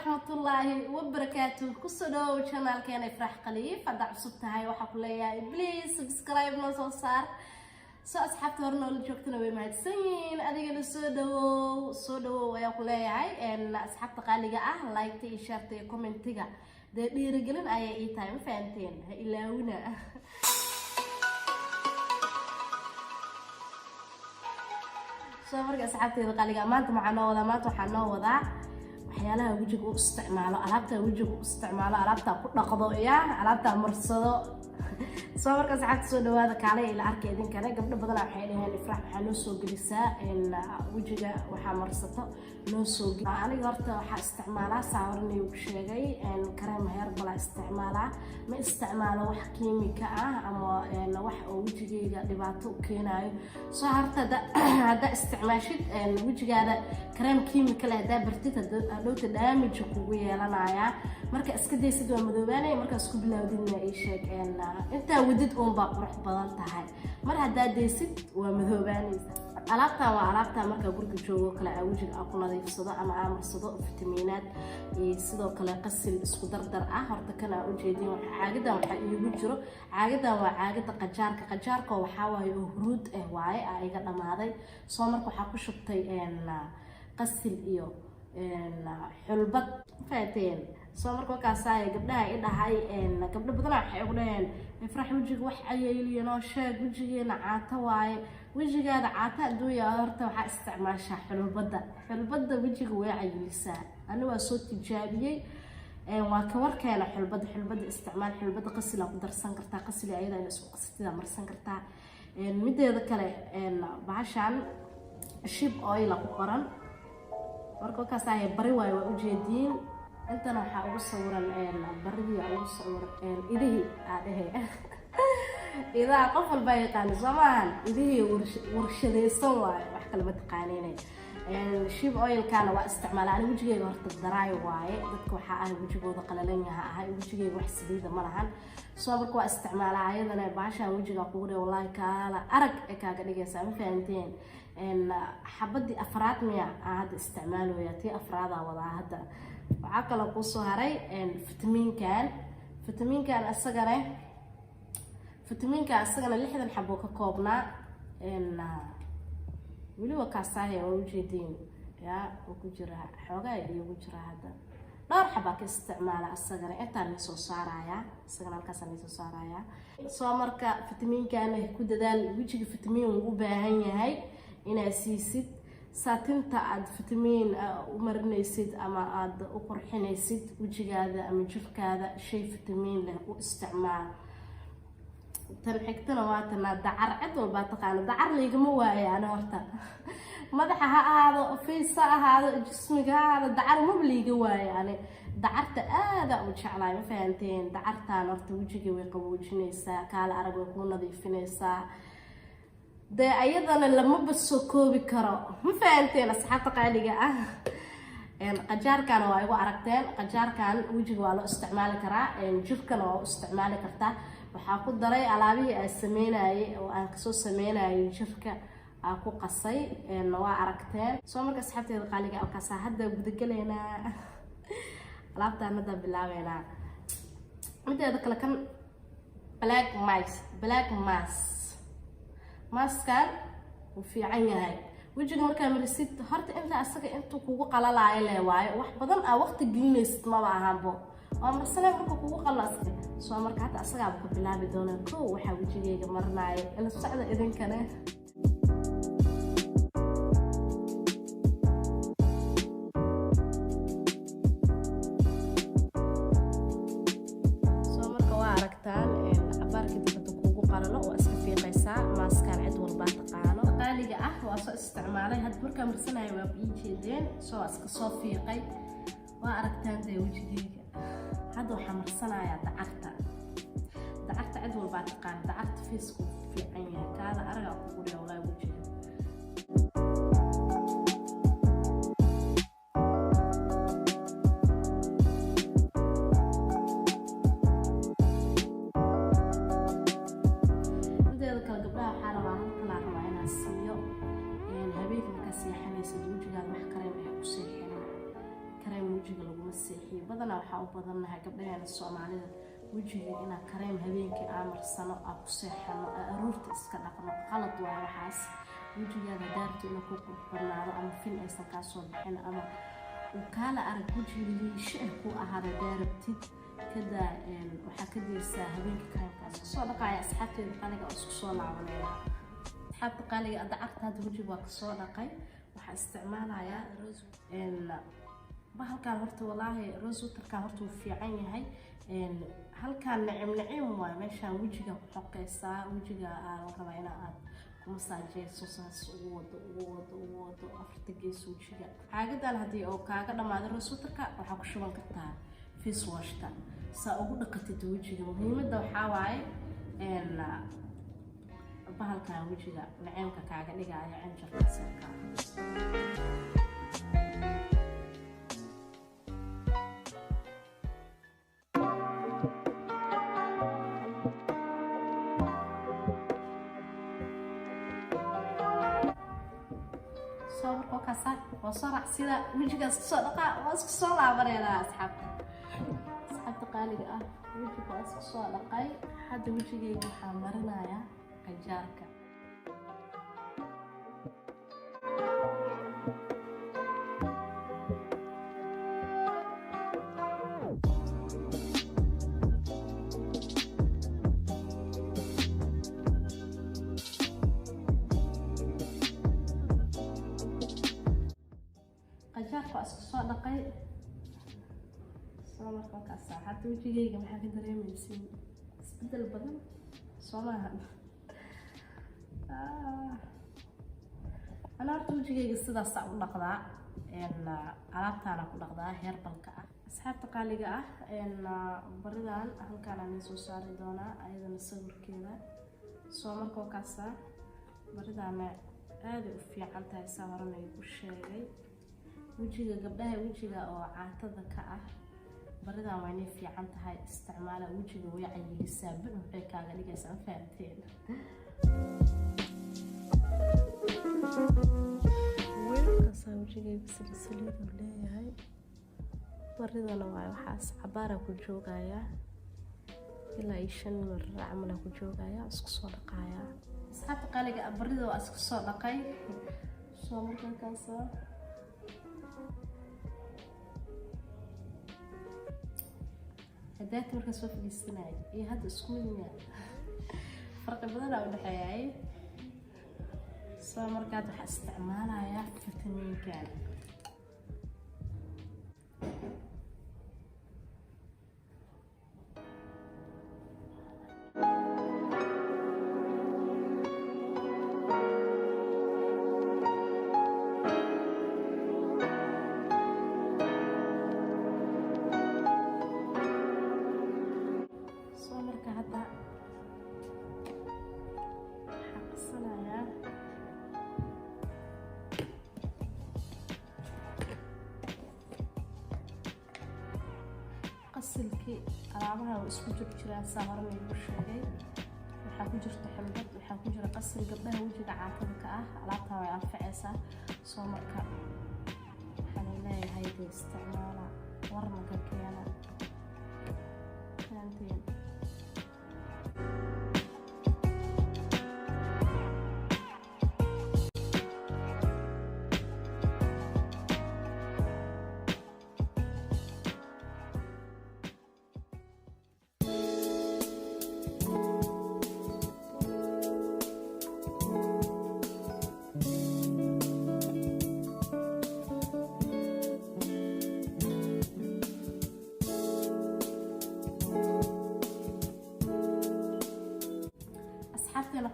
warahmatullahi wabarakatuh. Kusoo channelkeena Ifraax Khaliif. Hadda cusub tahay waxa ku leeyahay please subscribe noo soo saar. Soo asxaabta hore noo joogtana way mahadsanyihiin. Adigana soo dhawow ayaa ku leeyahay asxaabta qaaliga ah like iyo share iyo commentiga. Dee dhiirigelin ayay ii tahay ma fahanteen ha ilaawina. soo marka asxaabteeda qaaliga maanta waxaan noo wadaa waxyaalaha wajiga u isticmaalo alaabta wajiga u isticmaalo alaabta ku dhaqdo alaabta marsado soo marka asxaabta soo dhawaada kaalay ila arkay idinkana gabdho badan waxay leeyahay Ifraax waxa noo soo gelisaa wajiga waxa marsato noo soo geli aniga horta waxa isticmaalaa saawarnay uu sheegay kareem herbal isticmaalaa ma isticmaalo wax kiimika ah ama wax oo wajigayga dhibaato u keenayo soo harta hada isticmaashid wajigaada kareem kiimika leh hada bartid hadhowta damage kugu yeelanaya marka iska daysid waa madoobaanay marka isku bilaawdina ay sheeg inta wadid oo ba qurux badan tahay mar hada daysid waa madoobaanaysa alaabta marka guriga joogo kala wajiga ku nadiifsado ama amarsado fitamiinad sidoo kale qasil isku dardar ah horta kana u jeedin caagidan waxa iigu jiro caagidan waa caagida qajaarka waxa waaye huruud waaye iga dhamaaday soo marka waxa ku shubtay qasil iyo xulbad faateen soo marka kaasay gabdhaha ay dhahay gabdho badan waxay ugu dhaheen Ifraax wajiga wax ayayliyo noo sheeg wajigeena caata waaye wajigaada caata aduuya horta waxa isticmaasha xulbada wajiga way cayilisaa ana waa soo tijaabiyay waa ka warkeena xulbada isticmaal xulbada qasil ku darsan kartaa qasil ayada in isku qasatida marsan kartaa mideeda kale bahashan shib oil ku qoran marka kaasay bari way u jeedin intana waxa ugu sawiran bariga ugu sawiran idihi إذا قفل بايقان زمان إذا ورشديسون wax kala ma taqaaneen shib oil kana waa isticmaal aan wajigayga horta daraay waaye dadku waxa ay wajigooda qalalan yahay wajigayga wax sideeda ma lahan soo marka waa isticmaalaa ayadana baasha wajiga ku guray wallahi kala arag kaaga dhigaysa ma fahanteen xabadii afraad miya aad isticmaalooya tii afraada wada hadda waxa kala ku soo haray fitamiinkan asagana 60 xabo ka koobnaa waliba kaasahay oo ujeedin oo ku jira xogaa iyo ku jira hada dhowr xabo ka isticmaala asagana intaan soo saaraya asagana halkaas aan soo saaraya soo marka fitamiinkan ku dadaal wajiga fitamiin u baahan yahay inaa siisid saatinta aad fitamiin u marinaysid ama aad u qurxinaysid wajigaada ama jirkaada shay fitamiin leh u isticmaal tan xigtana waa tan dacar cid walba taqaan dacar leegama waayaan horta madaxa ha aado fiisa ahaado jismiga aado dacar ma liiga waayaan dacarta aad u jeclaay ma fahanteen dacartaan horta wajiga way qaboojinaysaa kala arag way ku nadiifinaysaa de ayadana lama basoo koobi karo ma fahanteen asxaabta qaaliga ah qajaarkan waa igu aragteen qajaarkan wajiga waa loo isticmaali karaa jirkana waa u isticmaali kartaa waxa ku daray alaabihii aan sameeyay oo aan kasoo sameeyay jirka aan ku qasay waa aragteen soo marka asxaabteeda qaaliga ah ka hadda gudagaleena alaabtaan hadda bilaabeena mideeda kale kan black maskan uu fiican yahay wajiga marka marisid horta inta asaga intuu kugu qalalaayo leeyahay wax badan waqti gelinaysid ma ahaanbo waa marsanay marka kugu qalasay soo marka hada asaga ku bilaabi doona waxa wajigayga marnaayo ila socda idinkana soo marka waa aragtaan abaarka dibadda kugu qalalo oo iska fiiqaysaa maaskaan cid walba taqaano qaaliga ah waa soo isticmaalay had marka marsanayo waa ii jeedeen soo iska soo fiiqay waa aragtaan de wajigayga هذا حمرسنا دعرته عد والبعد قال دعرت فيسبوك في عيني هذا أرجع أقول يا ولا وجهي بدي أذكر قبلها حارة طلع معنا السيو يعني هبيك مكسي حميس وجهي هذا محكرين وحكوسي كريم وجهي لو بس seexiyo badanaa waxaa u badannahay gabdhaheena Soomaalida wajiga inaa kareem habeenkii aan marsano aan ku seexano aroorta iska dhaqno qalad waayo waxaas wajigaada daarto inuu ku qurxanaado ama fin aysan kaa soo bixin ama uu kaala arag wajiga liisho ku ahaada daarabtid kada waxaa ka daysaa habeenkii kareemkaas soo dhaqaaya asxaabteeda qaaliga oo isku soo laabanaya asxaabta qaaliga adacagta hadda wajiga waa kasoo dhaqay waxaa isticmaalayaa bahalkan horta walaahi rose waterkan horta wuu fiican yahay halkaan nacim waayo meeshaan wajiga ku xoqeysaa wajiga aan rabaa in aad ku masaajeyso saas ugu wado afarta gees wajiga caagadan haddii oo kaaga dhamaado rose waterka waxaa ku shuban kartaa face washta saa ugu dhaqatid wajiga muhiimadda waxaa waaye bahalkan wajiga nacimka kaaga dhigaya cinjarka sirka وصرع سيدا وجهك الصدقة واسك صلاة برينا أصحاب قالي وجهك واسك صدقة حد وجهك محمرنا يا قجارك qajaarka isku soo dhaqay soo markaa ka saacad wajigayga maxaa ka dareemaysiin isbedel badan soo maaha ana horta wajigayga sidaas u dhaqdaa alaabtaana ku dhaqdaa heerbalka ah asxaabta qaaliga ah baridan halkaan aan soo saari doonaa ayadana sawirkeeda soo markaa ka saa baridaana aad u fiican tahay sawirana igu sheegay wajiga gabdhaha wajiga oo caatada ka ah baridan waa inay fiican tahay isticmaala wajiga way cayilisaa bun waxay kaaga dhigaysaa fahamteen weelkaas wajiga saliid uu leeyahay baridana waa waxaas cabaara ku joogaya ilaa 5 mar camal ku joogaya isku soo dhaqaya asxaabta qaaliga barida waa isku soo dhaqay soo markaas هداك مركز وفق السناي إيه هذا اسمه فرق بدل أو الحياة صار مركز استعمالها يا فيتامين كان qasilkii alaabaha oo isku jiraan saaran ay ku sheegay waxa ku jirta xilbad waxa ku jira qasil gabdhaha wajiga caatada ka ah alaabta way anfacaysaa soo marka waxaan leeyahay isticmaala warna ka keena kanteen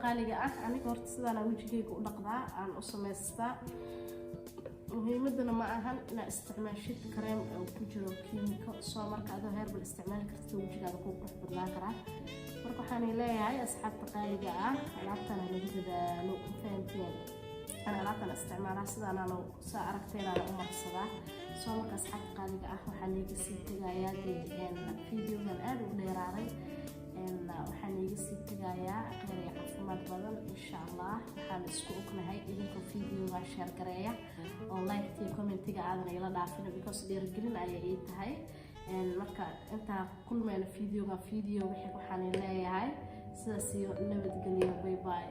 qaaliga ah aniga horta sidaan wajigayga u dhaqdaa aan u sameystaa muhiimadana ma ahan inaad isticmaashid kareem oo ku jiro kiimiko soo marka adoo herbal isticmaali kartid wajigaada ku qurux badnaan karaa marka waxaan leeyahay asxaabta qaaliga ah alaabtana lagu dadaalo fahamteen أنا alaabtan isticmaalaa sidaan aan soo aragteen aan u marsadaa soo markaas xaq qaaliga ah waxaan iga sii tagayaa videogan aad u dheeraaday waxaan iga sii tagayaa khayr iyo caafimaad badan insha Allah waxaan isku ognahay idinka videoga share gareeya oo like iyo commentiga aadan ila dhaafin because dhiirigelin ayay ii tahay marka inta kulmeena videoga wixii waxaan leeyahay sidaas iyo nabadgelyo bye bye